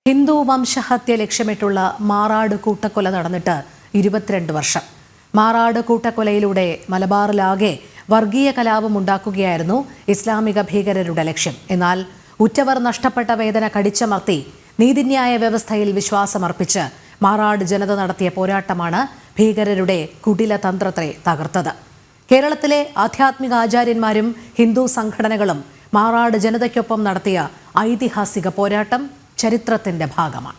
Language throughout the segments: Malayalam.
ഹിന്ദു വംശഹത്യ ലക്ഷ്യമിട്ടുള്ള മാറാട് കൂട്ടക്കൊല നടന്നിട്ട് 22 വർഷം. മാറാട് കൂട്ടക്കൊലയിലൂടെ മലബാറിലാകെ വർഗീയ കലാപം ഉണ്ടാക്കുകയായിരുന്നു ഇസ്ലാമിക ഭീകരരുടെ ലക്ഷ്യം. എന്നാൽ ഉറ്റവർ നഷ്ടപ്പെട്ട വേദന കടിച്ചമർത്തി നീതിന്യായ വ്യവസ്ഥയിൽ വിശ്വാസമർപ്പിച്ച് മാറാട് ജനത നടത്തിയ പോരാട്ടമാണ് ഭീകരരുടെ കുടിലതന്ത്രത്തെ തകർത്തത്. കേരളത്തിലെ ആധ്യാത്മിക ആചാര്യന്മാരും ഹിന്ദു സംഘടനകളും മാറാട് ജനതയ്ക്കൊപ്പം നടത്തിയ ഐതിഹാസിക പോരാട്ടം ചരിത്രത്തിന്റെ ഭാഗമാണ്.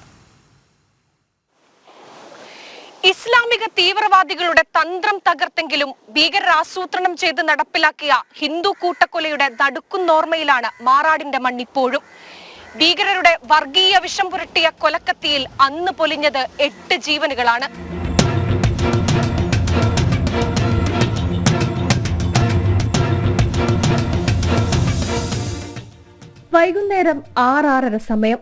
ഇസ്ലാമിക തീവ്രവാദികളുടെ തന്ത്രം തകർത്തെങ്കിലും ഭീകരർ ആസൂത്രണം ചെയ്ത് നടപ്പിലാക്കിയ ഹിന്ദു കൂട്ടക്കൊലയുടെ നടുക്കുന്നോർമ്മയിലാണ് മാറാടിന്റെ മണ്ണിപ്പോഴും. ഭീകരരുടെ വർഗീയ വിഷം പുരട്ടിയ കൊലക്കത്തിയിൽ അന്ന് പൊലിഞ്ഞത് 8 ജീവനുകളാണ്. വൈകുന്നേരം 6:30 സമയം.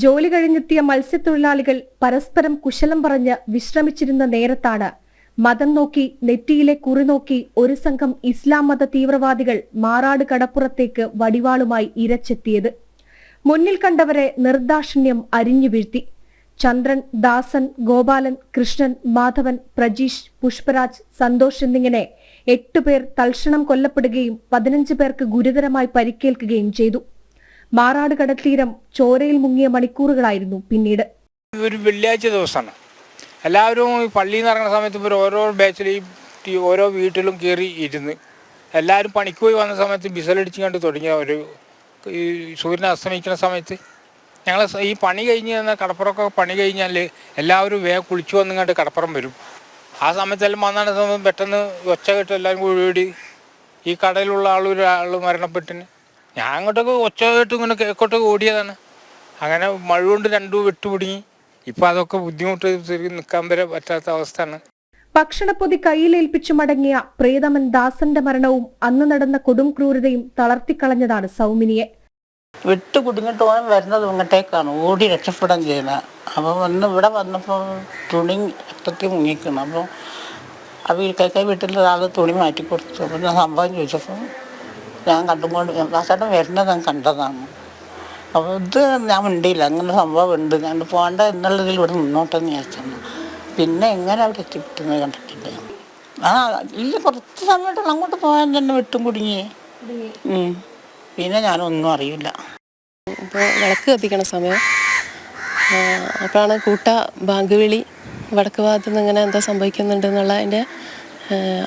ജോലി കഴിഞ്ഞെത്തിയ മത്സ്യത്തൊഴിലാളികൾ പരസ്പരം കുശലം പറഞ്ഞ് വിശ്രമിച്ചിരുന്ന നേരത്താണ് മതം നോക്കി നെറ്റിയിലെ കുറി നോക്കി ഒരു സംഘം ഇസ്ലാം മത തീവ്രവാദികൾ മാറാട് കടപ്പുറത്തേക്ക് വടിവാളുമായി ഇരച്ചെത്തിയത്. മുന്നിൽ കണ്ടവരെ നിർദാക്ഷിണ്യം അരിഞ്ഞു വീഴ്ത്തി. ചന്ദ്രൻ, ദാസൻ, ഗോപാലൻ, കൃഷ്ണൻ, മാധവൻ, പ്രജീഷ്, പുഷ്പരാജ്, സന്തോഷ് എന്നിങ്ങനെ 8 പേർ തൽക്ഷണം കൊല്ലപ്പെടുകയും 15 പേർക്ക് ഗുരുതരമായി പരിക്കേൽക്കുകയും ചെയ്തു. മാറാട് കടൽത്തീരം ചോരയിൽ മുങ്ങിയ മണിക്കൂറുകളായിരുന്നു പിന്നീട്. ഒരു വെള്ളിയാഴ്ച ദിവസമാണ്. എല്ലാവരും പള്ളിയിൽ നിന്ന് ഇറങ്ങുന്ന സമയത്ത് ഇവർ ഓരോ ബാച്ചിലെയും ഓരോ വീട്ടിലും കയറി ഇരുന്ന് എല്ലാവരും പണിക്ക് പോയി വന്ന സമയത്ത് ബിസലടിച്ച് കണ്ട് തുടങ്ങിയ ഒരു ഈ സൂര്യൻ അസ്തമിക്കുന്ന സമയത്ത് ഞങ്ങൾ ഈ പണി കഴിഞ്ഞ് തന്ന കടപ്പുറമൊക്കെ പണി കഴിഞ്ഞാൽ എല്ലാവരും വേഗം കുളിച്ചു വന്നിങ്ങോട്ട് കടപ്പുറം വരും. ആ സമയത്തെല്ലാം വന്നാണ് സമയം പെട്ടെന്ന് ഒച്ച കേട്ട് എല്ലാവരും കൂടി ഈ കടയിലുള്ള ഒരാൾ മരണപ്പെട്ടിന്. ഞാൻ അങ്ങോട്ടൊക്കെ ഒച്ച കേട്ട് ഇങ്ങനെ കേക്കോട്ടൊക്കെ ഓടിയതാണ്. അങ്ങനെ മഴ കൊണ്ട് രണ്ടും വെട്ടുപിടിങ്ങി. ഇപ്പം അതൊക്കെ ബുദ്ധിമുട്ട് നിൽക്കാൻ വരെ പറ്റാത്ത അവസ്ഥയാണ്. ഭക്ഷണപ്പൊതി കയ്യിലേൽപ്പിച്ചു മടങ്ങിയ പ്രിയതമൻ ദാസന്റെ മരണവും അന്ന് നടന്ന കൊടും ക്രൂരതയും തളർത്തിക്കളഞ്ഞതാണ് സൗമിനിയെ. വിട്ട് കുടുങ്ങിട്ട് പോകാൻ വരുന്നത് ഇങ്ങോട്ടേക്കാണ് ഓടി രക്ഷപ്പെടാൻ ചെയ്യുന്നത്. അപ്പോൾ ഇവിടെ വന്നപ്പോൾ തുണി രക്തത്തിൽ മുങ്ങിക്കണം. അപ്പോൾ ആ വീട്ടിൽ ഒരാൾ തുണി മാറ്റി കൊടുത്തു. അപ്പോൾ ഞാൻ സംഭവം ചോദിച്ചപ്പോൾ ഞാൻ കണ്ടുകൊണ്ട് ദാസേട്ടൻ വരുന്നത് ഞാൻ കണ്ടതാണ്. അപ്പോൾ ഇത് ഞാൻ മിണ്ടിയില്ല, അങ്ങനെ സംഭവം ഉണ്ട്, ഞാൻ പോകേണ്ട എന്നുള്ളതിൽ ഇവിടെ നിന്നോട്ടെന്ന് വിചാരിച്ചു. പിന്നെ എങ്ങനെ അവിടെ എത്തിപ്പെട്ടെന്ന് കണ്ടിട്ടില്ല. ഇല്ല, കുറച്ച് സമയത്തുള്ള അങ്ങോട്ട് പോകാൻ തന്നെ വെട്ടും കുടുങ്ങി. പിന്നെ ഞാനൊന്നും അറിയില്ല. അപ്പോൾ വിളക്ക് കത്തിക്കണ സമയം അപ്പോഴാണ് കൂട്ട ബാങ്ക് വിളി, വടക്ക് ഭാഗത്തു നിന്ന് ഇങ്ങനെ എന്താ സംഭവിക്കുന്നുണ്ട് എന്നുള്ളതിൻ്റെ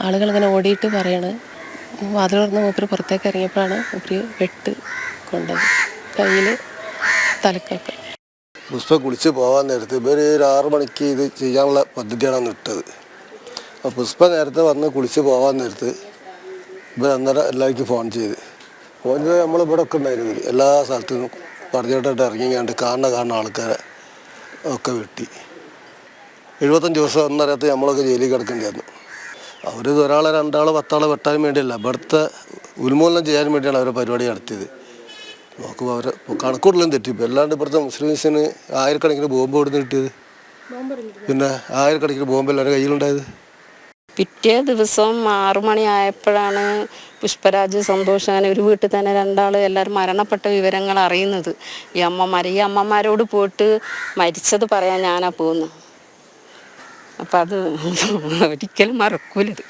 ആളുകൾ ഇങ്ങനെ ഓടിയിട്ട് പറയണ്. വാതിൽ തുറന്ന് മൂപ്പര് പുറത്തേക്ക് ഇറങ്ങിയപ്പോഴാണ് മൂപ്പര് വെട്ട് കൊണ്ടത് കയ്യിൽ തലക്കൊക്കെ. പുഷ്പ കുളിച്ച് പോകാൻ നേരത്ത് ഇവർ 6 മണിക്ക് ഇത് ചെയ്യാനുള്ള പദ്ധതിയാണ് ഇട്ടത്. അപ്പോൾ പുഷ്പ നേരത്തെ വന്ന് കുളിച്ച് പോകാൻ നേരത്ത് ഇവർ അന്നേരം എല്ലാവർക്കും ഫോൺ ചെയ്ത് നമ്മളിവിടെ ഒക്കെ ഉണ്ടായിരുന്നു. എല്ലാ സ്ഥലത്തു നിന്നും പറഞ്ഞിട്ടിട്ട് ഇറങ്ങിങ്ങാണ്ട് കാണുന്ന ആൾക്കാരെ ഒക്കെ വെട്ടി. 75 ദിവസം ഒന്നറിയാത്ത നമ്മളൊക്കെ ജയിലിൽ കിടക്കേണ്ടിയായിരുന്നു. അവർ ഒരാളെ 2 ആളെ 10 ആളെ വെട്ടാൻ വേണ്ടിയല്ല, ഇവിടുത്തെ ഉന്മൂലനം ചെയ്യാൻ വേണ്ടിയാണ് അവരെ പരിപാടി നടത്തിയത്. നോക്കുമ്പോൾ അവരെ കണക്കൂടലും തെറ്റിപ്പോൾ. അല്ലാണ്ട് ഇവിടുത്തെ മുസ്ലിംസിന് 1000കണക്കിന് ബോംബ് കൊടുത്ത് കിട്ടിയത്. പിന്നെ 1000കണക്കിന് ബോംബ് എല്ലാവരുടെ കയ്യിലുണ്ടായത്. പിറ്റേ ദിവസം 6 മണിയായപ്പോഴാണ് പുഷ്പരാജ്, സന്തോഷ്, അങ്ങനെ ഒരു വീട്ടിൽ തന്നെ 2 ആൾ എല്ലാവരും മരണപ്പെട്ട വിവരങ്ങൾ അറിയുന്നത്. ഈ അമ്മമാരോട് പോയിട്ട് മരിച്ചത് പറയാൻ ഞാനാ പോകുന്നത്. അപ്പം അത് ഒരിക്കലും മറക്കൂലത്.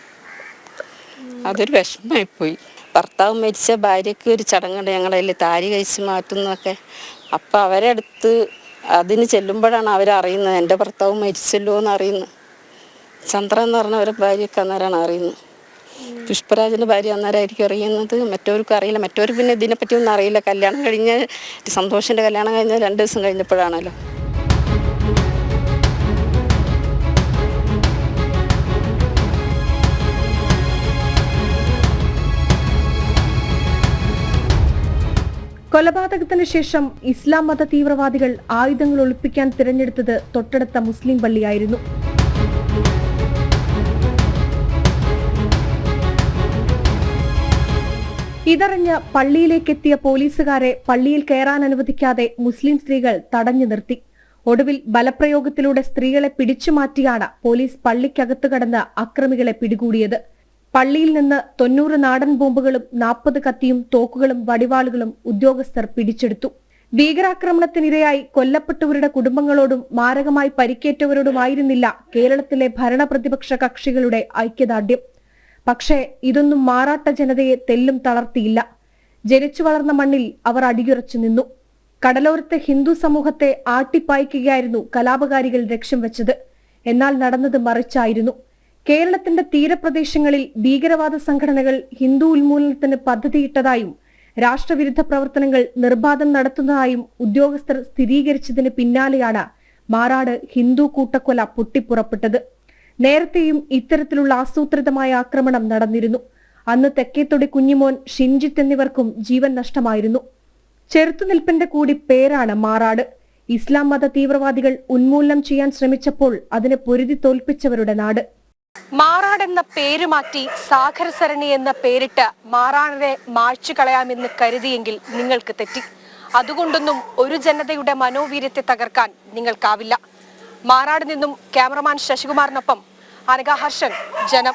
അതൊരു വിഷമമായിപ്പോയി. ഭർത്താവ് മരിച്ച ഭാര്യയ്ക്ക് ഒരു ചടങ്ങുണ്ട്, ഞങ്ങളതിൽ താരി കഴിച്ച് മാറ്റുന്നതൊക്കെ. അപ്പം അവരെ അടുത്ത് അതിന് ചെല്ലുമ്പോഴാണ് അവരറിയുന്നത് എൻ്റെ ഭർത്താവ് മരിച്ചല്ലോ എന്ന് അറിയുന്നത്. ചന്ദ്ര എന്ന് പറഞ്ഞ അവരെ ഭാര്യയൊക്കെ അന്നേരമാണ് അറിയുന്നത്. പുഷ്പരാജിൻ്റെ ഭാര്യ അന്നേരമായിരിക്കും അറിയുന്നത്, മറ്റവർക്ക് അറിയില്ല. മറ്റവർ പിന്നെ ഇതിനെപ്പറ്റിയൊന്നും അറിയില്ല. കല്യാണം കഴിഞ്ഞ് സന്തോഷിൻ്റെ കല്യാണം കഴിഞ്ഞ് 2 ദിവസം കഴിഞ്ഞപ്പോഴാണല്ലോ. കൊലപാതകത്തിന് ശേഷം ഇസ്ലാം മത തീവ്രവാദികൾ ആയുധങ്ങൾ ഒളിപ്പിക്കാൻ തിരഞ്ഞെടുത്തത് തൊട്ടടുത്ത മുസ്ലിം പള്ളിയായിരുന്നു. ഇതറിഞ്ഞ് പള്ളിയിലേക്കെത്തിയ പോലീസുകാരെ പള്ളിയിൽ കയറാൻ അനുവദിക്കാതെ മുസ്ലിം സ്ത്രീകൾ തടഞ്ഞു നിർത്തി. ഒടുവിൽ ബലപ്രയോഗത്തിലൂടെ സ്ത്രീകളെ പിടിച്ചുമാറ്റിയാണ് പോലീസ് പള്ളിക്കകത്ത് കടന്ന് അക്രമികളെ പിടികൂടിയത്. പള്ളിയിൽ നിന്ന് 90 നാടൻ ബോംബുകളും 40 കത്തിയും തോക്കുകളും വടിവാളുകളും ഉദ്യോഗസ്ഥർ പിടിച്ചെടുത്തു. ഭീകരാക്രമണത്തിനിരയായി കൊല്ലപ്പെട്ടവരുടെ കുടുംബങ്ങളോടും മാരകമായി പരിക്കേറ്റവരോടുമായിരുന്നില്ല കേരളത്തിലെ ഭരണ പ്രതിപക്ഷ കക്ഷികളുടെ ഐക്യദാർഢ്യം. പക്ഷേ ഇതൊന്നും മാറാട്ട ജനതയെ തെല്ലും തളർത്തിയില്ല. ജനിച്ചു വളർന്ന മണ്ണിൽ അവർ അടിയുറച്ചു നിന്നു. കടലോരത്തെ ഹിന്ദു സമൂഹത്തെ ആട്ടിപ്പായിക്കുകയായിരുന്നു കലാപകാരികൾ ലക്ഷ്യം വെച്ചത്. എന്നാൽ നടന്നത് മറിച്ചായിരുന്നു. കേരളത്തിന്റെ തീരപ്രദേശങ്ങളിൽ ഭീകരവാദ സംഘടനകൾ ഹിന്ദു ഉന്മൂലനത്തിന് പദ്ധതിയിട്ടതായും രാഷ്ട്രവിരുദ്ധ പ്രവർത്തനങ്ങൾ നിർബാധം നടത്തുന്നതായും ഉദ്യോഗസ്ഥർ സ്ഥിരീകരിച്ചതിന് പിന്നാലെയാണ് മാറാട് ഹിന്ദു കൂട്ടക്കൊല പൊട്ടിപ്പുറപ്പെട്ടത്. നേരത്തെയും ഇത്തരത്തിലുള്ള ആസൂത്രിതമായ ആക്രമണം നടന്നിരുന്നു. അന്ന് തെക്കേത്തൊടി കുഞ്ഞിമോൻ, ഷിൻജിത്ത് എന്നിവർക്കും ജീവൻ നഷ്ടമായിരുന്നു. ചെറുത്തുനിൽപ്പിന്റെ കൂടി പേരാണ് മാറാട്. ഇസ്ലാം മത തീവ്രവാദികൾ ഉന്മൂലനം ചെയ്യാൻ ശ്രമിച്ചപ്പോൾ അതിനെ പൊരുതി തോൽപ്പിച്ചവരുടെ നാട്. മാറാട് എന്ന പേര് മാറ്റി സാഗർ സരണി എന്ന പേരിട്ട് മാറാടിനെ മായ്ച്ചു കളയാമെന്ന് കരുതിയെങ്കിൽ നിങ്ങൾക്ക് തെറ്റി. അതുകൊണ്ടൊന്നും ഒരു ജനതയുടെ മനോവീര്യത്തെ തകർക്കാൻ നിങ്ങൾക്കാവില്ല. മാറാട് നിന്നും ക്യാമറമാൻ ശശികുമാറിനൊപ്പം അനഘ ഹർഷൻ, ജനം.